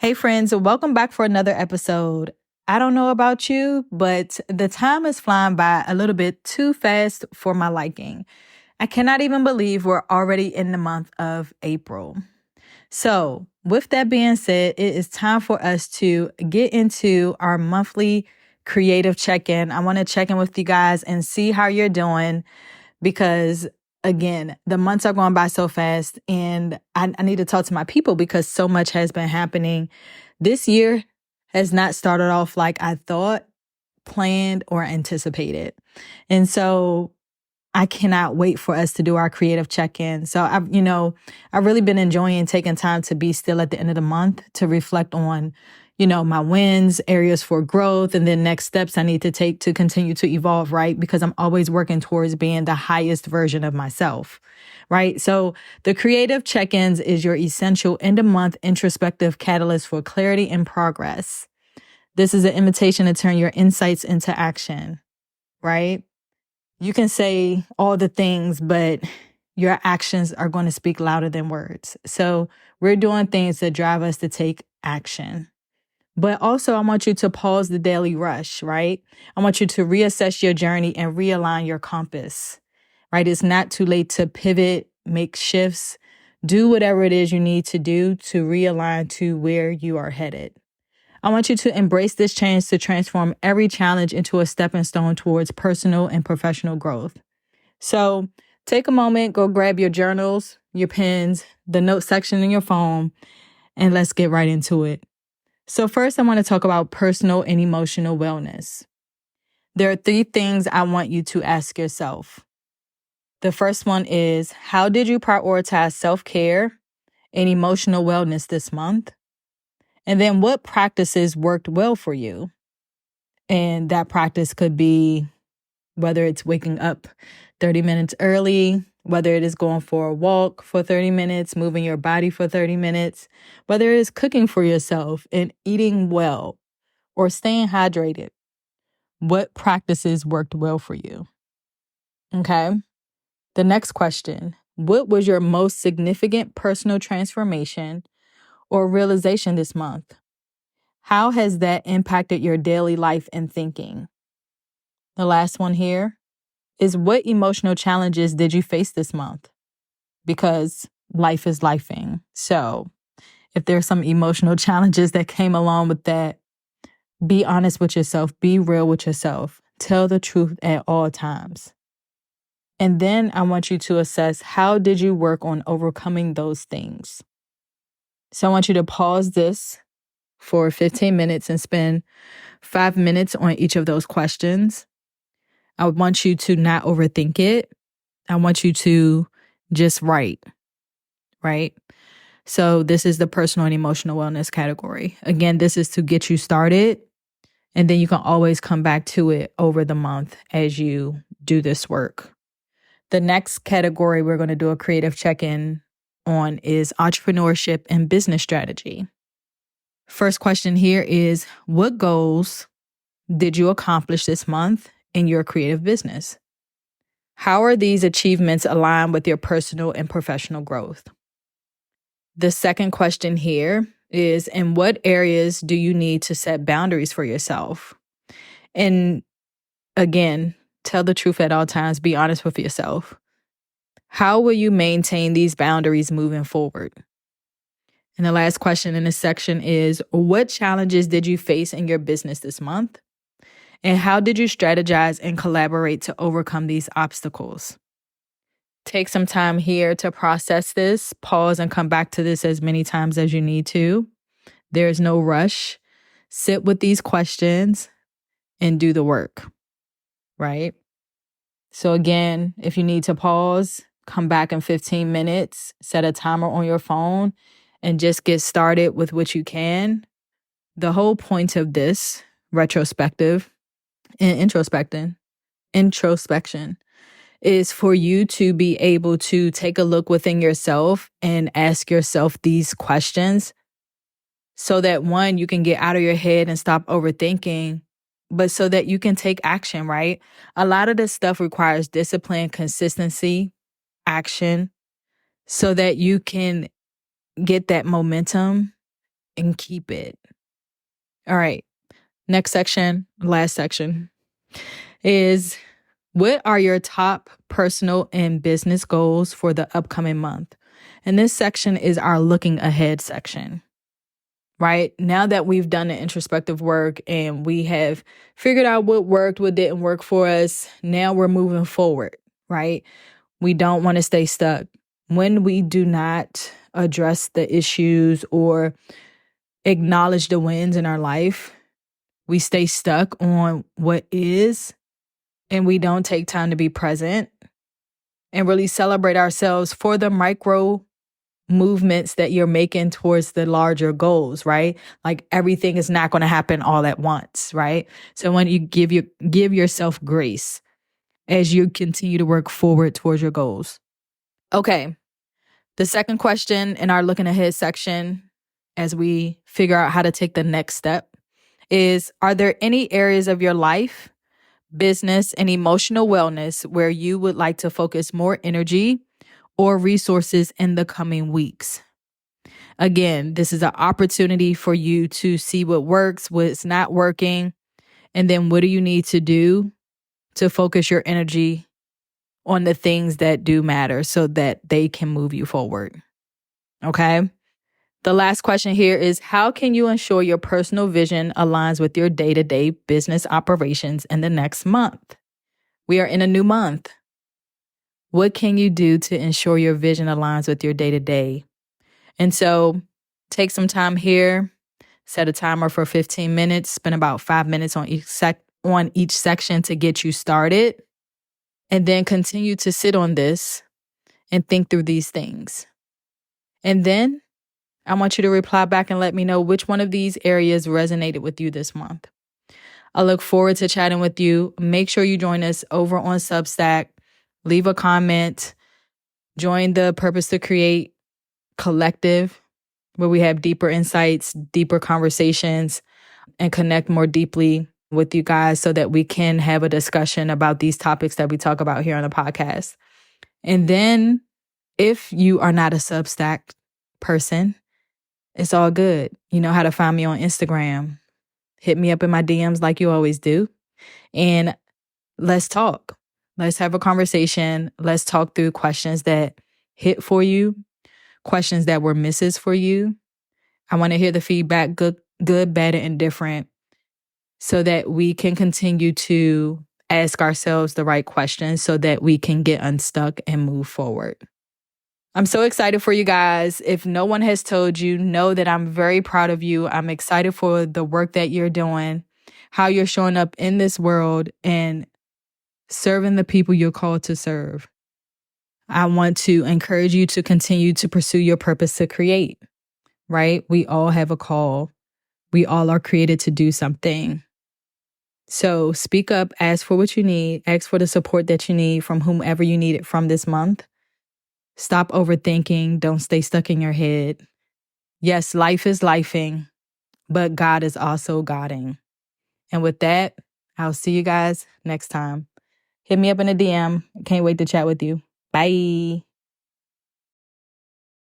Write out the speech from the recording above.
Hey friends, welcome back for another episode. I don't know about you, but the time is flying by a little bit too fast for my liking. I cannot even believe we're already in the month of April. So, with that being said, it is time for us to get into our monthly creative check-in. I want to check in with you guys and see how you're doing because again, the months are going by so fast and I need to talk to my people because so much has been happening. This year has not started off like I thought, planned, or anticipated. And so I cannot wait for us to do our creative check-in. So I've really been enjoying taking time to be still at the end of the month to reflect on, my wins, areas for growth, and then next steps I need to take to continue to evolve, right? Because I'm always working towards being the highest version of myself, right? So the creative check-ins is your essential end-of-month introspective catalyst for clarity and progress. This is an invitation to turn your insights into action, right? You can say all the things, but your actions are going to speak louder than words. So we're doing things that drive us to take action. But also, I want you to pause the daily rush, right? I want you to reassess your journey and realign your compass, right? It's not too late to pivot, make shifts, do whatever it is you need to do to realign to where you are headed. I want you to embrace this change to transform every challenge into a stepping stone towards personal and professional growth. So take a moment, go grab your journals, your pens, the note section in your phone, and let's get right into it. So first, I want to talk about personal and emotional wellness. There are 3 things I want you to ask yourself. The first one is, how did you prioritize self-care and emotional wellness this month? And then what practices worked well for you? And that practice could be whether it's waking up 30 minutes early, whether it is going for a walk for 30 minutes, moving your body for 30 minutes, whether it is cooking for yourself and eating well or staying hydrated. What practices worked well for you? Okay. The next question, what was your most significant personal transformation or realization this month? How has that impacted your daily life and thinking? The last one here is, what emotional challenges did you face this month? Because life is lifing. So if there's some emotional challenges that came along with that, be honest with yourself, be real with yourself, tell the truth at all times. And then I want you to assess, how did you work on overcoming those things? So I want you to pause this for 15 minutes and spend 5 minutes on each of those questions. I want you to not overthink it. I want you to just write, right? So this is the personal and emotional wellness category. Again, this is to get you started, and then you can always come back to it over the month as you do this work. The next category we're going to do a creative check-in on is entrepreneurship and business strategy. First question here is, what goals did you accomplish this month in your creative business? How are these achievements aligned with your personal and professional growth? The second question here is, in what areas do you need to set boundaries for yourself? And again, tell the truth at all times. Be honest with yourself. How will you maintain these boundaries moving forward? And the last question in this section is, what challenges did you face in your business this month? And how did you strategize and collaborate to overcome these obstacles? Take some time here to process this, pause and come back to this as many times as you need to. There's no rush. Sit with these questions and do the work, right? So again, if you need to pause, come back in 15 minutes, set a timer on your phone, and just get started with what you can. The whole point of this retrospective and introspection is for you to be able to take a look within yourself and ask yourself these questions so that, one, you can get out of your head and stop overthinking, but so that you can take action, right? A lot of this stuff requires discipline, consistency, action, so that you can get that momentum and keep it. All right. Next section, last section, is what are your top personal and business goals for the upcoming month? And this section is our looking ahead section, right? Now that we've done the introspective work and we have figured out what worked, what didn't work for us, now we're moving forward, right? We don't want to stay stuck. When we do not address the issues or acknowledge the wins in our life, we stay stuck on what is, and we don't take time to be present and really celebrate ourselves for the micro movements that you're making towards the larger goals, right? Like everything is not going to happen all at once, right? So when you give yourself grace as you continue to work forward towards your goals. Okay. The second question in our looking ahead section, as we figure out how to take the next step, is, are there any areas of your life, business, and emotional wellness where you would like to focus more energy or resources in the coming weeks? Again, this is an opportunity for you to see what works, what's not working, and then what do you need to do to focus your energy on the things that do matter so that they can move you forward. Okay? The last question here is, how can you ensure your personal vision aligns with your day-to-day business operations in the next month? We are in a new month. What can you do to ensure your vision aligns with your day-to-day? And so take some time here, set a timer for 15 minutes, spend about 5 minutes on each section to get you started, and then continue to sit on this and think through these things. And then I want you to reply back and let me know which one of these areas resonated with you this month. I look forward to chatting with you. Make sure you join us over on Substack. Leave a comment. Join the Purpose to Create collective, where we have deeper insights, deeper conversations, and connect more deeply with you guys so that we can have a discussion about these topics that we talk about here on the podcast. And then if you are not a Substack person, it's all good. You know how to find me on Instagram. Hit me up in my DMs like you always do. And let's talk. Let's have a conversation. Let's talk through questions that hit for you, questions that were misses for you. I want to hear the feedback, good, bad, and indifferent, so that we can continue to ask ourselves the right questions so that we can get unstuck and move forward. I'm so excited for you guys. If no one has told you, know that I'm very proud of you. I'm excited for the work that you're doing, how you're showing up in this world and serving the people you're called to serve. I want to encourage you to continue to pursue your purpose to create, right? We all have a call. We all are created to do something. So speak up, ask for what you need, ask for the support that you need from whomever you need it from this month. Stop overthinking. Don't stay stuck in your head. Yes, life is lifing, but God is also Godding. And with that, I'll see you guys next time. Hit me up in a DM. Can't wait to chat with you. Bye.